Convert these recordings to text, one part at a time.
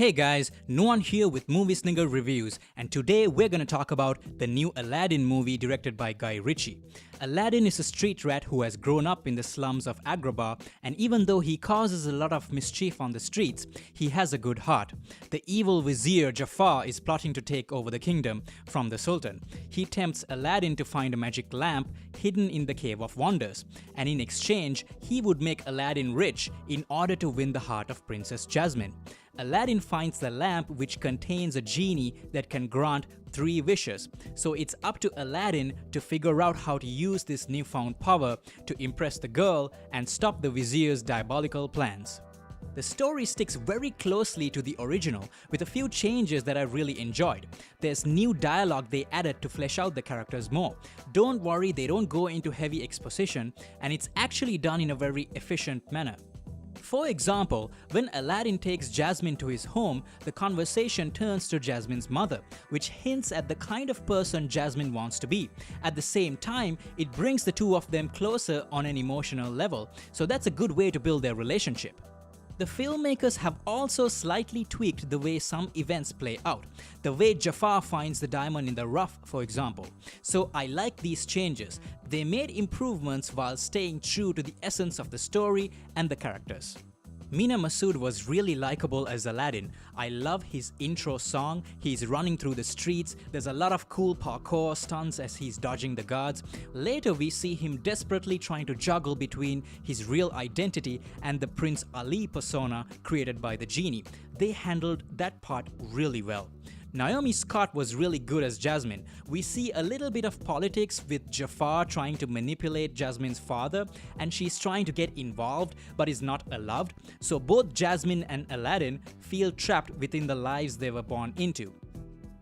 Hey guys, Nuan here with Movie Sninger Reviews, and today we're gonna talk about the new Aladdin movie directed by Guy Ritchie. Aladdin is a street rat who has grown up in the slums of Agrabah, and even though he causes a lot of mischief on the streets, he has a good heart. The evil vizier Jafar is plotting to take over the kingdom from the Sultan. He tempts Aladdin to find a magic lamp hidden in the Cave of Wonders, and in exchange, he would make Aladdin rich in order to win the heart of Princess Jasmine. Aladdin finds the lamp which contains a genie that can grant 3 wishes, so it's up to Aladdin to figure out how to use this newfound power to impress the girl and stop the vizier's diabolical plans. The story sticks very closely to the original with a few changes that I really enjoyed. There's new dialogue they added to flesh out the characters more. Don't worry, they don't go into heavy exposition, and it's actually done in a very efficient manner. For example, when Aladdin takes Jasmine to his home, the conversation turns to Jasmine's mother, which hints at the kind of person Jasmine wants to be. At the same time, it brings the two of them closer on an emotional level, so that's a good way to build their relationship. The filmmakers have also slightly tweaked the way some events play out, the way Jafar finds the diamond in the rough, for example. So I like these changes. They made improvements while staying true to the essence of the story and the characters. Mina Masood was really likable as Aladdin. I love his intro song. He's running through the streets. There's a lot of cool parkour stunts as he's dodging the guards. Later we see him desperately trying to juggle between his real identity and the Prince Ali persona created by the Genie. They handled that part really well. Naomi Scott was really good as Jasmine. We see a little bit of politics with Jafar trying to manipulate Jasmine's father, and she's trying to get involved but is not allowed. So both Jasmine and Aladdin feel trapped within the lives they were born into.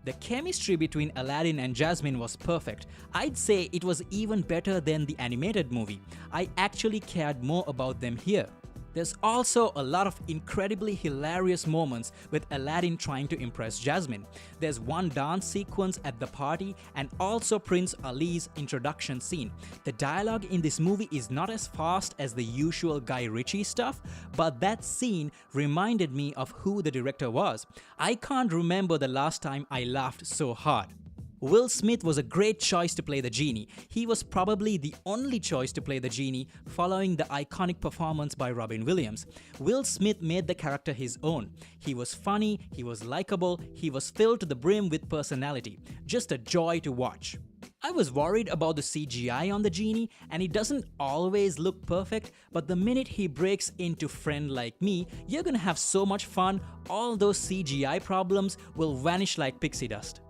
The chemistry between Aladdin and Jasmine was perfect. I'd say it was even better than the animated movie. I actually cared more about them here. There's also a lot of incredibly hilarious moments with Aladdin trying to impress Jasmine. There's one dance sequence at the party and also Prince Ali's introduction scene. The dialogue in this movie is not as fast as the usual Guy Ritchie stuff, but that scene reminded me of who the director was. I can't remember the last time I laughed so hard. Will Smith was a great choice to play the Genie. He was probably the only choice to play the Genie following the iconic performance by Robin Williams. Will Smith made the character his own. He was funny, he was likable, he was filled to the brim with personality. Just a joy to watch. I was worried about the CGI on the Genie, and it doesn't always look perfect, but the minute he breaks into Friend Like Me, you're gonna have so much fun. All those CGI problems will vanish like pixie dust.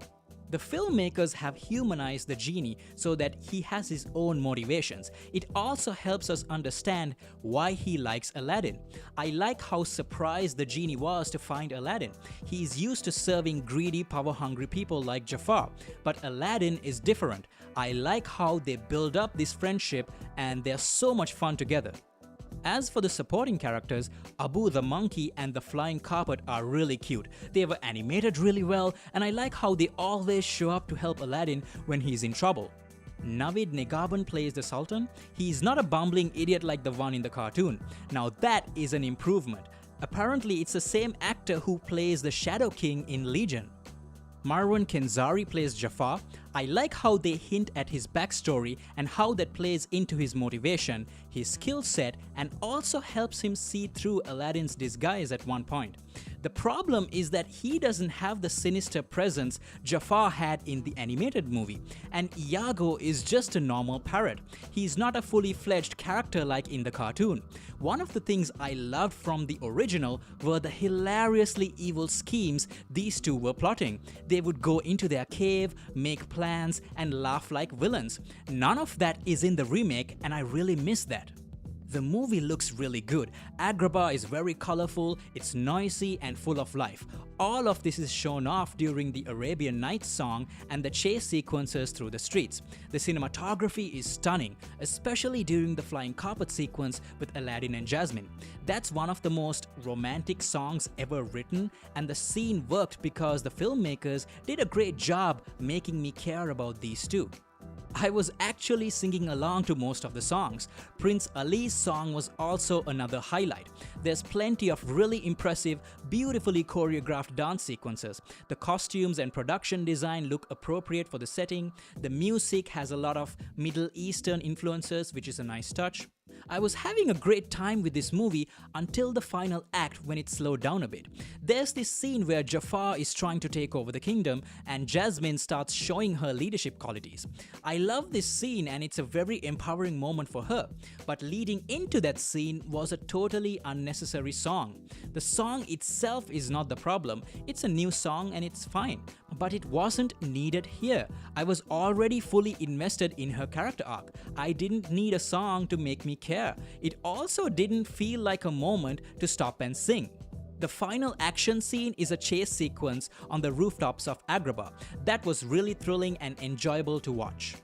The filmmakers have humanized the Genie so that he has his own motivations. It also helps us understand why he likes Aladdin. I like how surprised the Genie was to find Aladdin. He's used to serving greedy, power-hungry people like Jafar, but Aladdin is different. I like how they build up this friendship, and they're so much fun together. As for the supporting characters, Abu the monkey and the flying carpet are really cute. They were animated really well, and I like how they always show up to help Aladdin when he's in trouble. Navid Negaban plays the Sultan. He's not a bumbling idiot like the one in the cartoon. Now that is an improvement. Apparently it's the same actor who plays the Shadow King in Legion. Marwan Kenzari plays Jafar. I like how they hint at his backstory and how that plays into his motivation, his skill set, and also helps him see through Aladdin's disguise at one point. The problem is that he doesn't have the sinister presence Jafar had in the animated movie, and Iago is just a normal parrot. He's not a fully fledged character like in the cartoon. One of the things I loved from the original were the hilariously evil schemes these two were plotting. They would go into their cave, make plans, and laugh like villains. None of that is in the remake, and I really miss that. The movie looks really good. Agrabah is very colorful, it's noisy and full of life. All of this is shown off during the Arabian Nights song and the chase sequences through the streets. The cinematography is stunning, especially during the flying carpet sequence with Aladdin and Jasmine. That's one of the most romantic songs ever written, and the scene worked because the filmmakers did a great job making me care about these two. I was actually singing along to most of the songs. Prince Ali's song was also another highlight. There's plenty of really impressive, beautifully choreographed dance sequences. The costumes and production design look appropriate for the setting. The music has a lot of Middle Eastern influences, which is a nice touch. I was having a great time with this movie until the final act when it slowed down a bit. There's this scene where Jafar is trying to take over the kingdom and Jasmine starts showing her leadership qualities. I love this scene and it's a very empowering moment for her. But leading into that scene was a totally unnecessary song. The song itself is not the problem. It's a new song and it's fine. But it wasn't needed here. I was already fully invested in her character arc. I didn't need a song to make me care. It also didn't feel like a moment to stop and sing. The final action scene is a chase sequence on the rooftops of Agrabah. That was really thrilling and enjoyable to watch.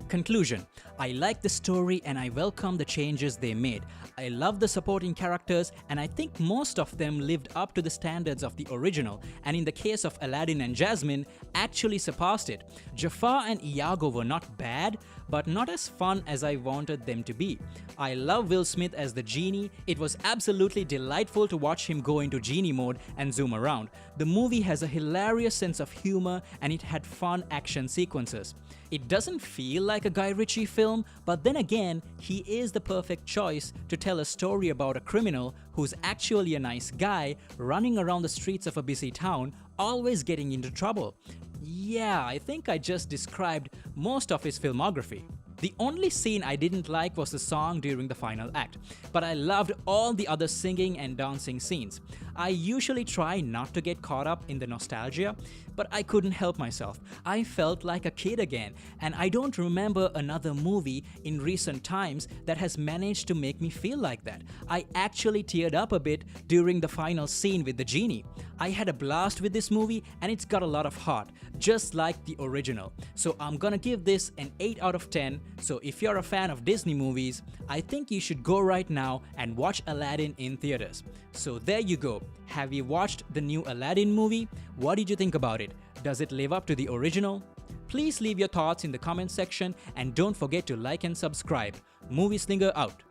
Conclusion: I like the story and I welcome the changes they made. I love the supporting characters and I think most of them lived up to the standards of the original, and in the case of Aladdin and Jasmine, actually surpassed it. Jafar and Iago were not bad, but not as fun as I wanted them to be. I love Will Smith as the Genie. It was absolutely delightful to watch him go into Genie mode and zoom around. The movie has a hilarious sense of humor and it had fun action sequences. It doesn't feel like a Guy Ritchie film, but then again, he is the perfect choice to tell a story about a criminal who's actually a nice guy running around the streets of a busy town, always getting into trouble. Yeah, I think I just described most of his filmography. The only scene I didn't like was the song during the final act, but I loved all the other singing and dancing scenes. I usually try not to get caught up in the nostalgia, but I couldn't help myself. I felt like a kid again, and I don't remember another movie in recent times that has managed to make me feel like that. I actually teared up a bit during the final scene with the genie. I had a blast with this movie and it's got a lot of heart, just like the original. So I'm gonna give this an 8 out of 10. So if you're a fan of Disney movies, I think you should go right now and watch Aladdin in theaters. So there you go. Have you watched the new Aladdin movie? What did you think about it? Does it live up to the original? Please leave your thoughts in the comment section and don't forget to like and subscribe. Movie Slinger out.